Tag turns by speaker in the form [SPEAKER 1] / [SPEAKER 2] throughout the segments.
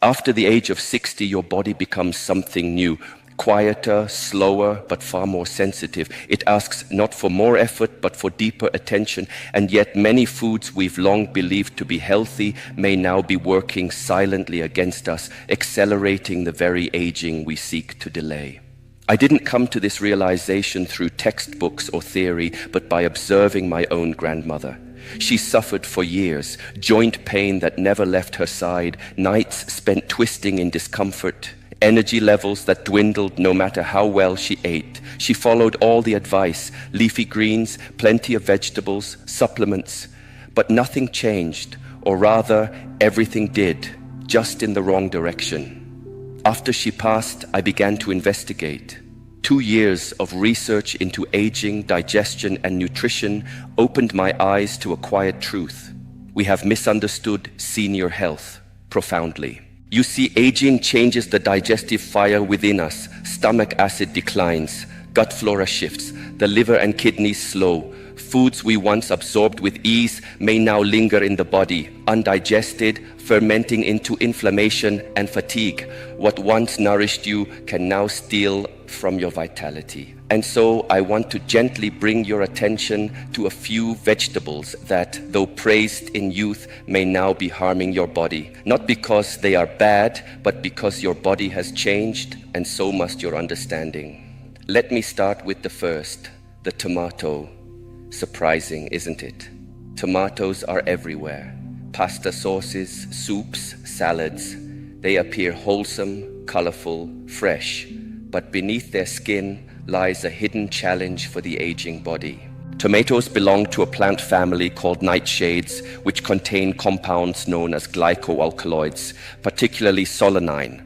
[SPEAKER 1] After the age of 60, your body becomes something new. Quieter, slower, but far more sensitive. It asks not for more effort, but for deeper attention. And yet many foods we've long believed to be healthy may now be working silently against us, accelerating the very aging we seek to delay. I didn't come to this realization through textbooks or theory, but by observing my own grandmother. She suffered for years, joint pain that never left her side, nights spent twisting in discomfort, energy levels that dwindled no matter how well she ate. She followed all the advice, leafy greens, plenty of vegetables, supplements, but nothing changed, or rather, everything did, just in the wrong direction. After she passed, I began to investigate. 2 years of research into aging, digestion, and nutrition opened my eyes to a quiet truth. We have misunderstood senior health profoundly. You see, aging changes the digestive fire within us. Stomach acid declines, gut flora shifts, the liver and kidneys slow. Foods we once absorbed with ease may now linger in the body, undigested, fermenting into inflammation and fatigue. What once nourished you can now steal from your vitality. And so I want to gently bring your attention to a few vegetables that, though praised in youth, may now be harming your body. Not because they are bad, but because your body has changed, and so must your understanding. Let me start with the first, the tomato. Surprising, isn't it? Tomatoes are everywhere. Pasta sauces, soups, salads. They appear wholesome, colorful, fresh. But beneath their skin lies a hidden challenge for the aging body. Tomatoes belong to a plant family called nightshades, which contain compounds known as glycoalkaloids, particularly solanine.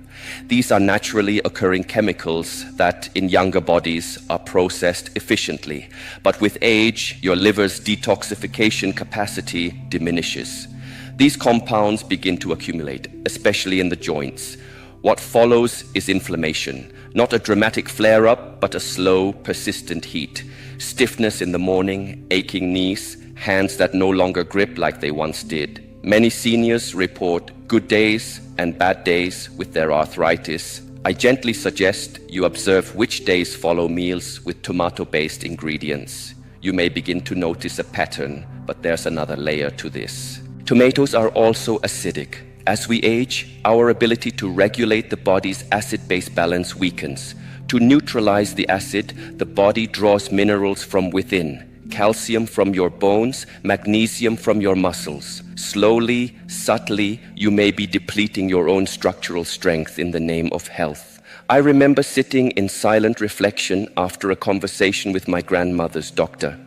[SPEAKER 1] These are naturally occurring chemicals that in younger bodies are processed efficiently. But with age, your liver's detoxification capacity diminishes. These compounds begin to accumulate, especially in the joints. What follows is inflammation. Not a dramatic flare-up, but a slow, persistent heat. Stiffness in the morning, aching knees, hands that no longer grip like they once did. Many seniors report good days and bad days with their arthritis. I gently suggest you observe which days follow meals with tomato-based ingredients. You may begin to notice a pattern, but there's another layer to this. Tomatoes are also acidic. As we age, our ability to regulate the body's acid-base balance weakens. To neutralize the acid, the body draws minerals from within. Calcium from your bones, magnesium from your muscles. Slowly, subtly, you may be depleting your own structural strength in the name of health. I remember sitting in silent reflection after a conversation with my grandmother's doctor.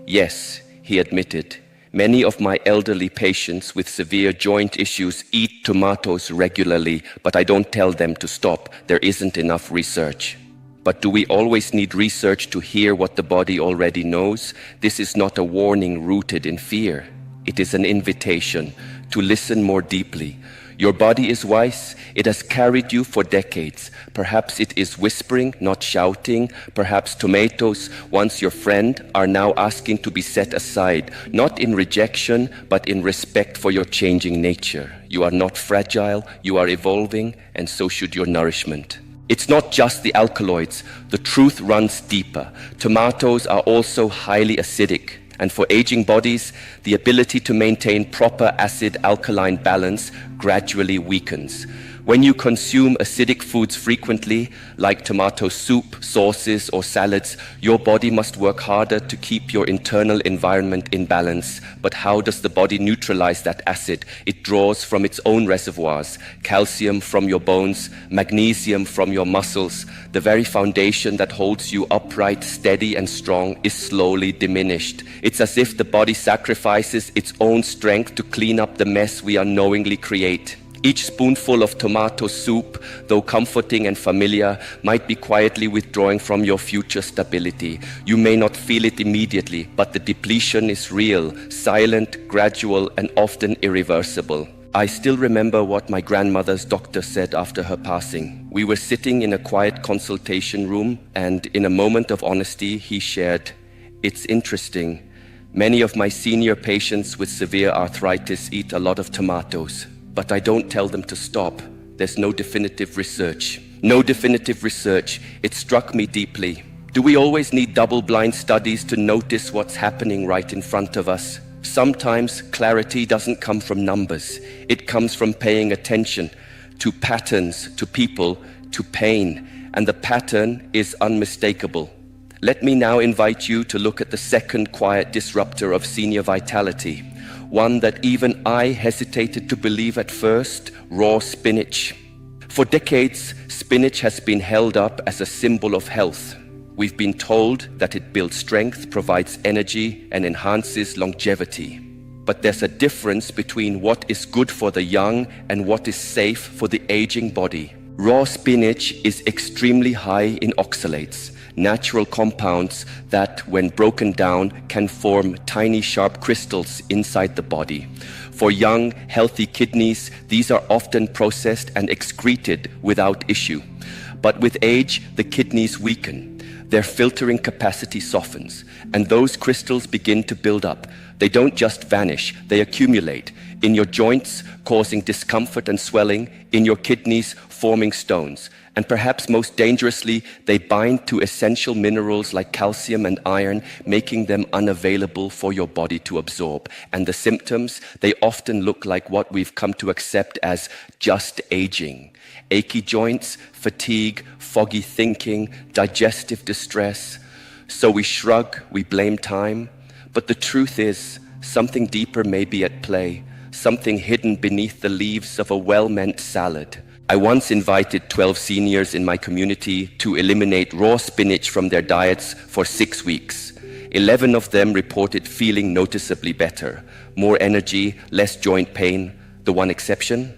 [SPEAKER 1] Yes, he admitted, many of my elderly patients with severe joint issues eat tomatoes regularly, but I don't tell them to stop. There isn't enough research. But do we always need research to hear what the body already knows? This is not a warning rooted in fear. It is an invitation to listen more deeply. Your body is wise. It has carried you for decades. Perhaps it is whispering, not shouting. Perhaps tomatoes, once your friend, are now asking to be set aside, not in rejection, but in respect for your changing nature. You are not fragile, you are evolving, and so should your nourishment. It's not just the alkaloids. The truth runs deeper. Tomatoes are also highly acidic. And for aging bodies, the ability to maintain proper acid-alkaline balance gradually weakens. When you consume acidic foods frequently, like tomato soup, sauces, or salads, your body must work harder to keep your internal environment in balance. But how does the body neutralize that acid? It draws from its own reservoirs, calcium from your bones, magnesium from your muscles. The very foundation that holds you upright, steady, and strong is slowly diminished. It's as if the body sacrifices its own strength to clean up the mess we unknowingly create. Each spoonful of tomato soup, though comforting and familiar, might be quietly withdrawing from your future stability. You may not feel it immediately, but the depletion is real, silent, gradual, and often irreversible. I still remember what my grandmother's doctor said after her passing. We were sitting in a quiet consultation room, and in a moment of honesty, he shared, "It's interesting. Many of my senior patients with severe arthritis eat a lot of tomatoes. But I don't tell them to stop. there's no definitive research. No definitive research. It struck me deeply. Do we always need double-blind studies to notice what's happening right in front of us? Sometimes clarity doesn't come from numbers. It comes from paying attention to patterns, to people, to pain, and the pattern is unmistakable. Let me now invite you to look at the second quiet disruptor of senior vitality, one that even I hesitated to believe at first: raw spinach. For decades, spinach has been held up as a symbol of health. We've been told that it builds strength, provides energy, and enhances longevity. But there's a difference between what is good for the young and what is safe for the aging body. Raw spinach is extremely high in oxalates, natural compounds that, when broken down, can form tiny sharp crystals inside the body. For young, healthy kidneys, these are often processed and excreted without issue. But with age, the kidneys weaken. Their filtering capacity softens, and those crystals begin to build up. They don't just vanish, they accumulate in your joints, causing discomfort and swelling, in your kidneys, forming stones. And perhaps most dangerously, they bind to essential minerals like calcium and iron, making them unavailable for your body to absorb. And the symptoms, they often look like what we've come to accept as just aging. Achy joints, fatigue, foggy thinking, digestive distress. So we shrug, we blame time. But the truth is, something deeper may be at play, something hidden beneath the leaves of a well-meant salad. I once invited 12 seniors in my community to eliminate raw spinach from their diets for 6 weeks. 11 of them reported feeling noticeably better, more energy, less joint pain. The one exception?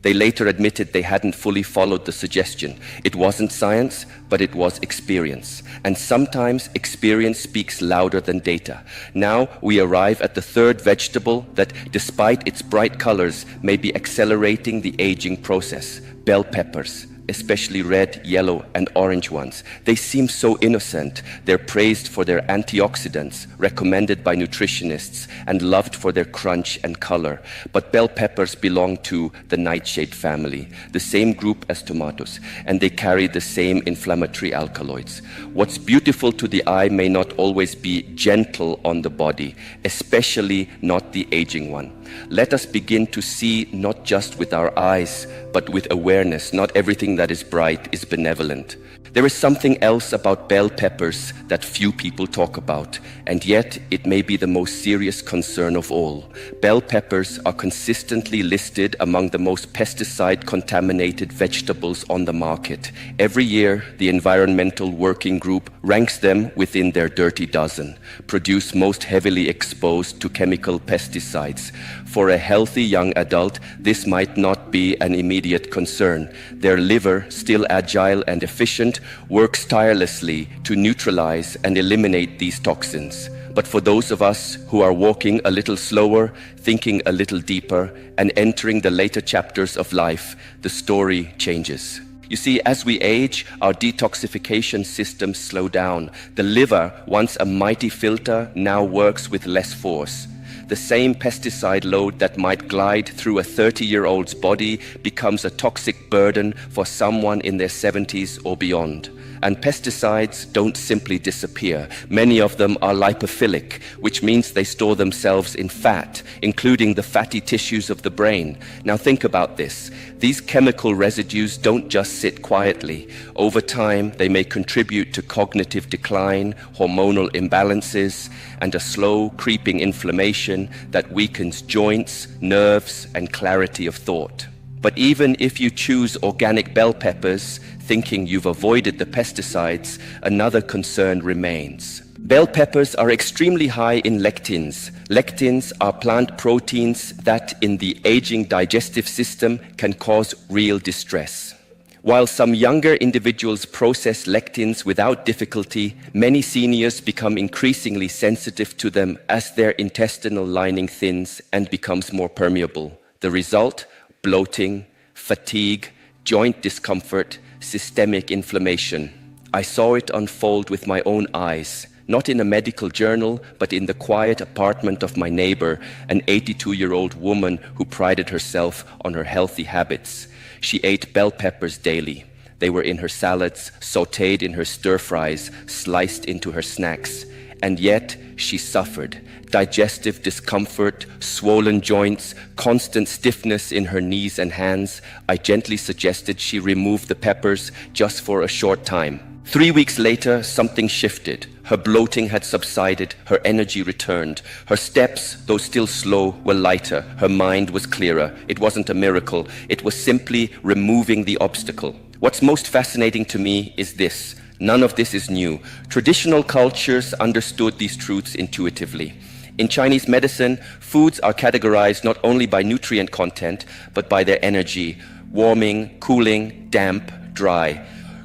[SPEAKER 1] They later admitted they hadn't fully followed the suggestion. It wasn't science, but it was experience. And sometimes experience speaks louder than data. Now we arrive at the third vegetable that, despite its bright colors, may be accelerating the aging process: bell peppers. Especially red, yellow, and orange ones. They seem so innocent. They're praised for their antioxidants, recommended by nutritionists, and loved for their crunch and color. But bell peppers belong to the nightshade family, the same group as tomatoes, and they carry the same inflammatory alkaloids. What's beautiful to the eye may not always be gentle on the body, especially not the aging one. Let us begin to see not just with our eyes, but with awareness. Not everything that is bright is benevolent. There is something else about bell peppers that few people talk about, and yet it may be the most serious concern of all. Bell peppers are consistently listed among the most pesticide-contaminated vegetables on the market. Every year, the Environmental Working Group ranks them within their dirty dozen, produced most heavily exposed to chemical pesticides. For a healthy young adult, this might not be an immediate concern. Their liver, still agile and efficient, works tirelessly to neutralize and eliminate these toxins. But for those of us who are walking a little slower, thinking a little deeper, and entering the later chapters of life, the story changes. You see, as we age, our detoxification systems slow down. The liver, once a mighty filter, now works with less force. The same pesticide load that might glide through a 30-year-old's body becomes a toxic burden for someone in their 70s or beyond. And pesticides don't simply disappear. Many of them are lipophilic, which means they store themselves in fat, including the fatty tissues of the brain. Now think about this. These chemical residues don't just sit quietly. Over time, they may contribute to cognitive decline, hormonal imbalances, and a slow, creeping inflammation that weakens joints, nerves, and clarity of thought. But even if you choose organic bell peppers, thinking you've avoided the pesticides, another concern remains. Bell peppers are extremely high in lectins. Lectins are plant proteins that, in the aging digestive system, can cause real distress. While some younger individuals process lectins without difficulty, many seniors become increasingly sensitive to them as their intestinal lining thins and becomes more permeable. The result? Bloating, fatigue, joint discomfort, systemic inflammation. I saw it unfold with my own eyes, not in a medical journal, but in the quiet apartment of my neighbor, an 82-year-old woman who prided herself on her healthy habits. She ate bell peppers daily. They were in her salads, sautéed in her stir-fries, sliced into her snacks. And yet, she suffered. Digestive discomfort, swollen joints, constant stiffness in her knees and hands. I gently suggested she remove the peppers just for a short time. 3 weeks later, something shifted. Her bloating had subsided, her energy returned. Her steps, though still slow, were lighter. Her mind was clearer. It wasn't a miracle. It was simply removing the obstacle. What's most fascinating to me is this. None of this is new. Traditional cultures understood these truths intuitively. In Chinese medicine, foods are categorized not only by nutrient content, but by their energy: warming, cooling, damp, dry.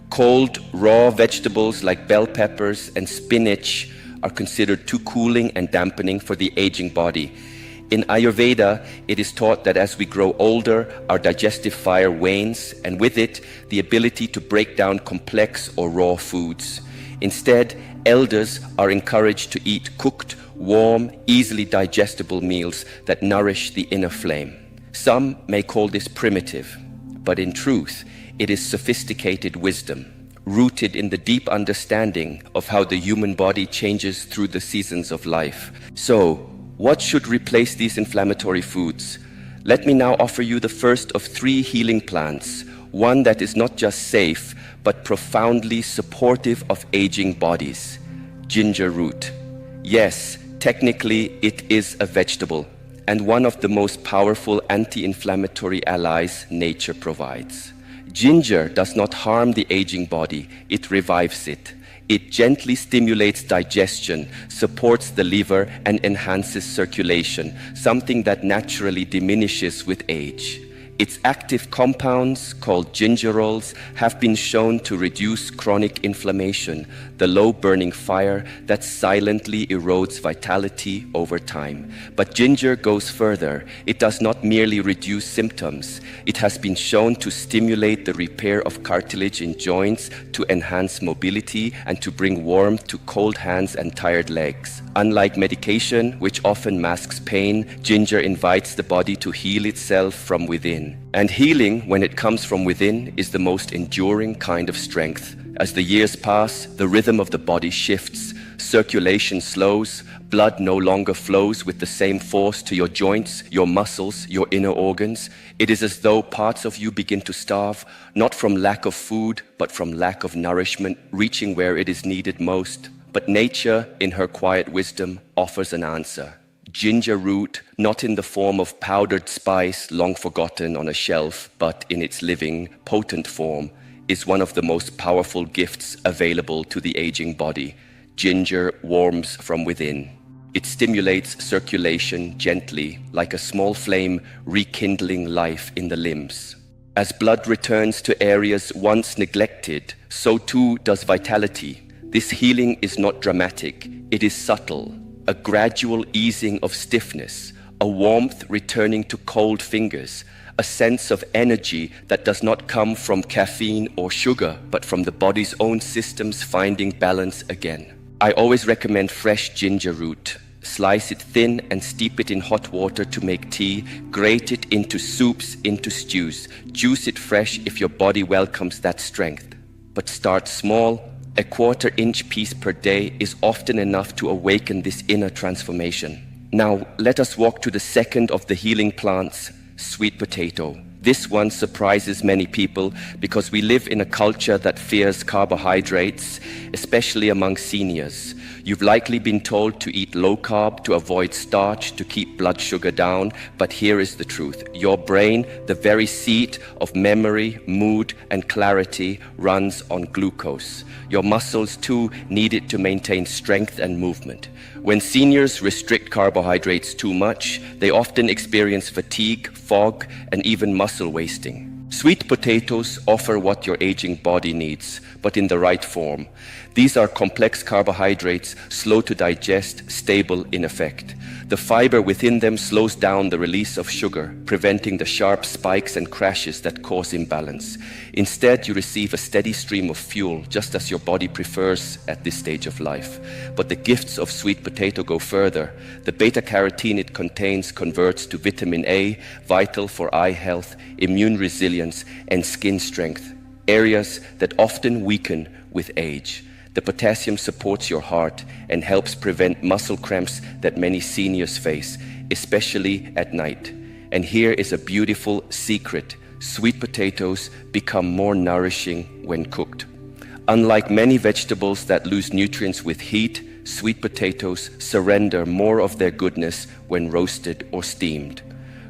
[SPEAKER 1] Cold, raw vegetables like bell peppers and spinach are considered too cooling and dampening for the aging body. In Ayurveda, it is taught that as we grow older, our digestive fire wanes, and with it, the ability to break down complex or raw foods. Instead, elders are encouraged to eat cooked, warm, easily digestible meals that nourish the inner flame. Some may call this primitive, but in truth, it is sophisticated wisdom, rooted in the deep understanding of how the human body changes through the seasons of life. So, what should replace these inflammatory foods? Let me now offer you the first of 3 healing plants, one that is not just safe, but profoundly supportive of aging bodies: ginger root. Yes, technically it is a vegetable, and one of the most powerful anti-inflammatory allies nature provides. Ginger does not harm the aging body, it revives it. It gently stimulates digestion, supports the liver, and enhances circulation, something that naturally diminishes with age. Its active compounds, called gingerols, have been shown to reduce chronic inflammation, the low-burning fire that silently erodes vitality over time. But ginger goes further. It does not merely reduce symptoms. It has been shown to stimulate the repair of cartilage in joints, to enhance mobility, and to bring warmth to cold hands and tired legs. Unlike medication, which often masks pain, ginger invites the body to heal itself from within. And healing, when it comes from within, is the most enduring kind of strength. As the years pass, the rhythm of the body shifts, circulation slows, blood no longer flows with the same force to your joints, your muscles, your inner organs. It is as though parts of you begin to starve, not from lack of food, but from lack of nourishment, reaching where it is needed most. But nature, in her quiet wisdom, offers an answer. Ginger root, not in the form of powdered spice long forgotten on a shelf, but in its living, potent form, is one of the most powerful gifts available to the aging body. Ginger warms from within. It stimulates circulation gently, like a small flame rekindling life in the limbs. As blood returns to areas once neglected, so too does vitality. This healing is not dramatic, it is subtle. A gradual easing of stiffness, a warmth returning to cold fingers, a sense of energy that does not come from caffeine or sugar, but from the body's own systems finding balance again. I always recommend fresh ginger root. Slice it thin and steep it in hot water to make tea. Grate it into soups, into stews. Juice it fresh if your body welcomes that strength. But start small. A 1/4 inch piece per day is often enough to awaken this inner transformation. Now, let us walk to the second of the healing plants, sweet potato. This one surprises many people because we live in a culture that fears carbohydrates, especially among seniors. You've likely been told to eat low carb to avoid starch, to keep blood sugar down, but here is the truth. Your brain, the very seat of memory, mood, and clarity, runs on glucose. Your muscles too need it to maintain strength and movement. When seniors restrict carbohydrates too much, they often experience fatigue, fog, and even muscle wasting. Sweet potatoes offer what your aging body needs, but in the right form. These are complex carbohydrates, slow to digest, stable in effect. The fiber within them slows down the release of sugar, preventing the sharp spikes and crashes that cause imbalance. Instead, you receive a steady stream of fuel, just as your body prefers at this stage of life. But the gifts of sweet potato go further. The beta-carotene it contains converts to vitamin A, vital for eye health, immune resilience, and skin strength, areas that often weaken with age. The potassium supports your heart and helps prevent muscle cramps that many seniors face, especially at night. And here is a beautiful secret. Sweet potatoes become more nourishing when cooked. Unlike many vegetables that lose nutrients with heat, sweet potatoes surrender more of their goodness when roasted or steamed.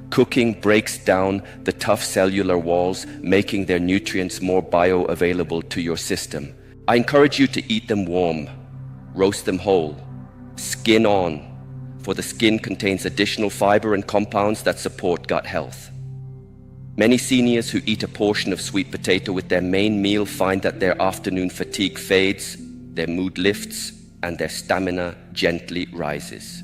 [SPEAKER 1] Cooking breaks down the tough cellular walls, making their nutrients more bioavailable to your system. I encourage you to eat them warm, roast them whole, skin on, for the skin contains additional fiber and compounds that support gut health. Many seniors who eat a portion of sweet potato with their main meal find that their afternoon fatigue fades, their mood lifts, and their stamina gently rises.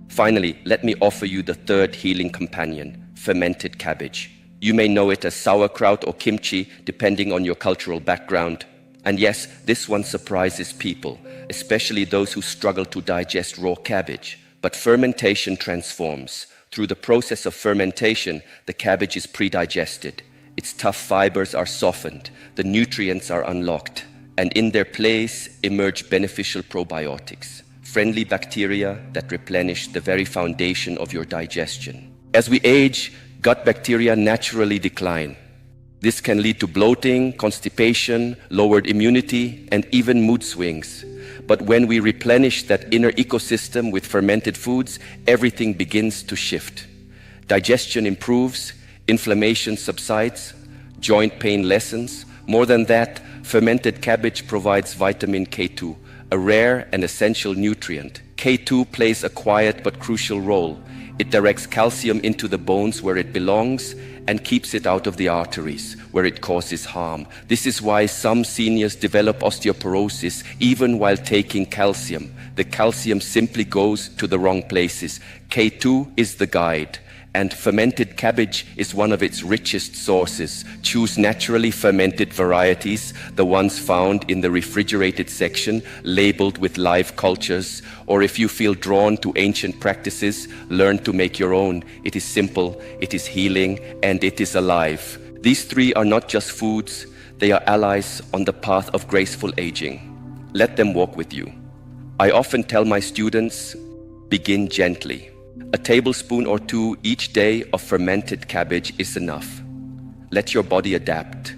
[SPEAKER 1] Finally, let me offer you the third healing companion, fermented cabbage. You may know it as sauerkraut or kimchi, depending on your cultural background. And yes, this one surprises people, especially those who struggle to digest raw cabbage. But fermentation transforms. Through the process of fermentation, the cabbage is pre-digested. Its tough fibers are softened, the nutrients are unlocked, and in their place emerge beneficial probiotics, friendly bacteria that replenish the very foundation of your digestion. As we age, gut bacteria naturally decline. This can lead to bloating, constipation, lowered immunity, and even mood swings. But when we replenish that inner ecosystem with fermented foods, everything begins to shift. Digestion improves, inflammation subsides, joint pain lessens. More than that, fermented cabbage provides vitamin K2, a rare and essential nutrient. K2 plays a quiet but crucial role. It directs calcium into the bones where it belongs and keeps it out of the arteries where it causes harm. This is why some seniors develop osteoporosis even while taking calcium. The calcium simply goes to the wrong places. K2 is the guide, and fermented cabbage is one of its richest sources. Choose naturally fermented varieties, the ones found in the refrigerated section, labeled with live cultures. Or if you feel drawn to ancient practices, learn to make your own. It is simple, it is healing, and it is alive. These three are not just foods, they are allies on the path of graceful aging. Let them walk with you. I often tell my students, begin gently. A tablespoon or two each day of fermented cabbage is enough. Let your body adapt.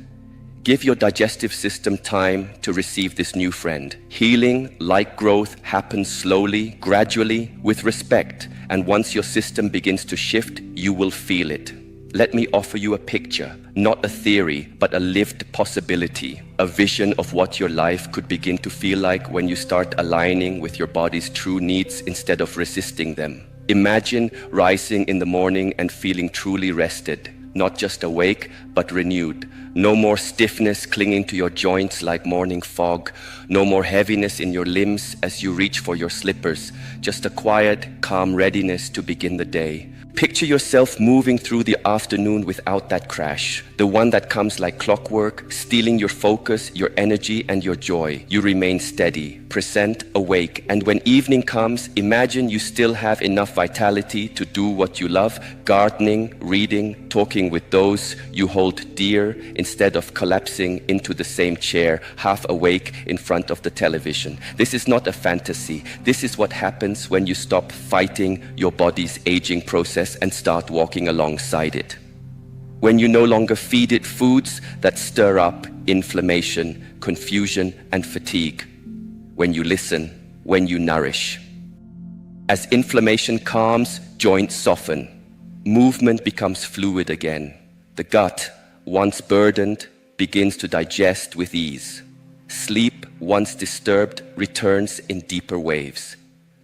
[SPEAKER 1] Give your digestive system time to receive this new friend. Healing, like growth, happens slowly, gradually, with respect. And once your system begins to shift, you will feel it. Let me offer you a picture, not a theory, but a lived possibility, a vision of what your life could begin to feel like when you start aligning with your body's true needs instead of resisting them. Imagine rising in the morning and feeling truly rested, not just awake, but renewed. No more stiffness clinging to your joints like morning fog. No more heaviness in your limbs as you reach for your slippers. Just a quiet, calm readiness to begin the day. Picture yourself moving through the afternoon without that crash, the one that comes like clockwork, stealing your focus, your energy, and your joy. You remain steady, present, awake, and when evening comes, imagine you still have enough vitality to do what you love, gardening, reading, talking with those you hold dear, instead of collapsing into the same chair, half awake in front of the television. This is not a fantasy. This is what happens when you stop fighting your body's aging process and start walking alongside it. When you no longer feed it foods that stir up inflammation, confusion, and fatigue. When you listen, when you nourish. As inflammation calms, joints soften. Movement becomes fluid again. The gut, once burdened, begins to digest with ease. Sleep, once disturbed, returns in deeper waves.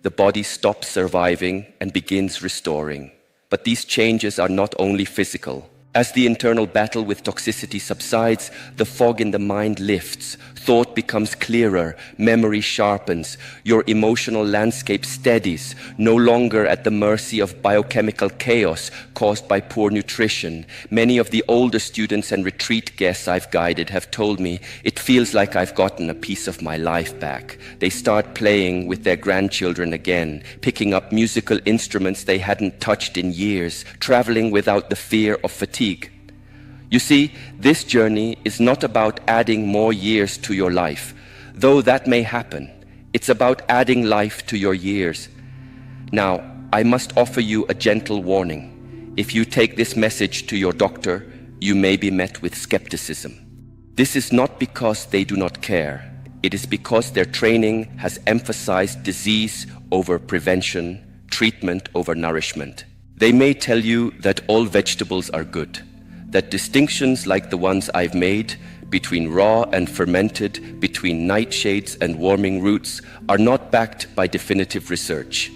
[SPEAKER 1] The body stops surviving and begins restoring. But these changes are not only physical. As the internal battle with toxicity subsides, the fog in the mind lifts, thought becomes clearer, memory sharpens, your emotional landscape steadies, no longer at the mercy of biochemical chaos caused by poor nutrition. Many of the older students and retreat guests I've guided have told me it feels like I've gotten a piece of my life back. They start playing with their grandchildren again, picking up musical instruments they hadn't touched in years, traveling without the fear of fatigue. You see, this journey is not about adding more years to your life, though that may happen. It's about adding life to your years. Now, I must offer you a gentle warning. If you take this message to your doctor, you may be met with skepticism. This is not because they do not care. It is because their training has emphasized disease over prevention, treatment over nourishment. They may tell you that all vegetables are good, that distinctions like the ones I've made between raw and fermented, between nightshades and warming roots, are not backed by definitive research,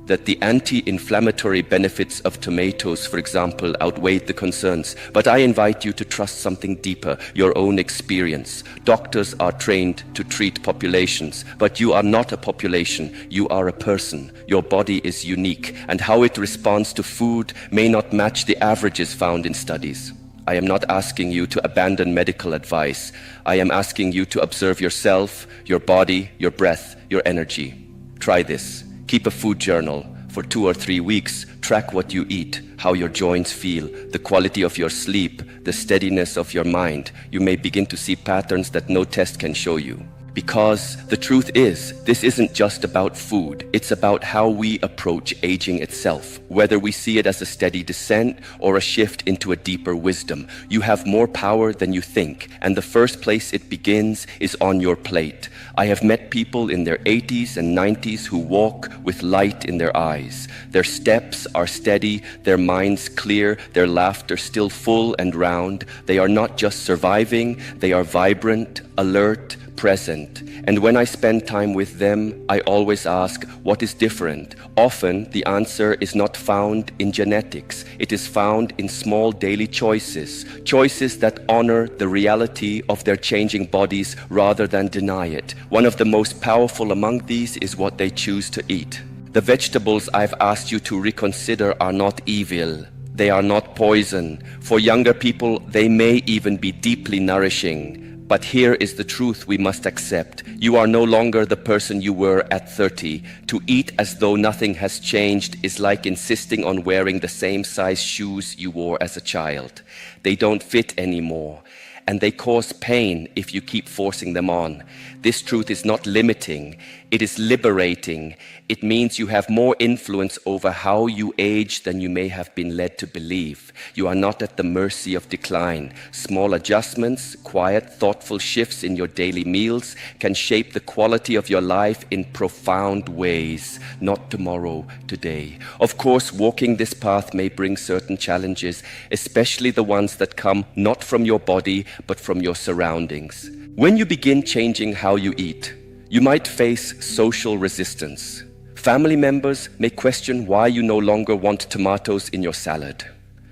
[SPEAKER 1] that the anti-inflammatory benefits of tomatoes, for example, outweighed the concerns. But I invite you to trust something deeper, your own experience. Doctors are trained to treat populations, but you are not a population, you are a person. Your body is unique, and how it responds to food may not match the averages found in studies. I am not asking you to abandon medical advice. I am asking you to observe yourself, your body, your breath, your energy. Try this. Keep a food journal for 2 or 3 weeks. Track what you eat, how your joints feel, the quality of your sleep, the steadiness of your mind. You may begin to see patterns that no test can show you. Because the truth is, this isn't just about food. It's about how we approach aging itself, whether we see it as a steady descent or a shift into a deeper wisdom. You have more power than you think, and the first place it begins is on your plate. I have met people in their 80s and 90s who walk with light in their eyes. Their steps are steady, their minds clear, their laughter still full and round. They are not just surviving, they are vibrant, alert, present. And when I spend time with them, I always ask, what is different? Often, the answer is not found in genetics. It is found in small daily choices, choices that honor the reality of their changing bodies rather than deny it. One of the most powerful among these is what they choose to eat. The vegetables I've asked you to reconsider are not evil. They are not poison. For younger people, they may even be deeply nourishing. But here is the truth we must accept. You are no longer the person you were at 30. To eat as though nothing has changed is like insisting on wearing the same size shoes you wore as a child. They don't fit anymore, and they cause pain if you keep forcing them on. This truth is not limiting, it is liberating. It means you have more influence over how you age than you may have been led to believe. You are not at the mercy of decline. Small adjustments, quiet, thoughtful shifts in your daily meals can shape the quality of your life in profound ways. Not tomorrow, today. Of course, walking this path may bring certain challenges, especially the ones that come not from your body, but from your surroundings. When you begin changing how you eat, you might face social resistance. Family members may question why you no longer want tomatoes in your salad.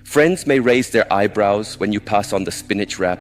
[SPEAKER 1] Friends may raise their eyebrows when you pass on the spinach wrap.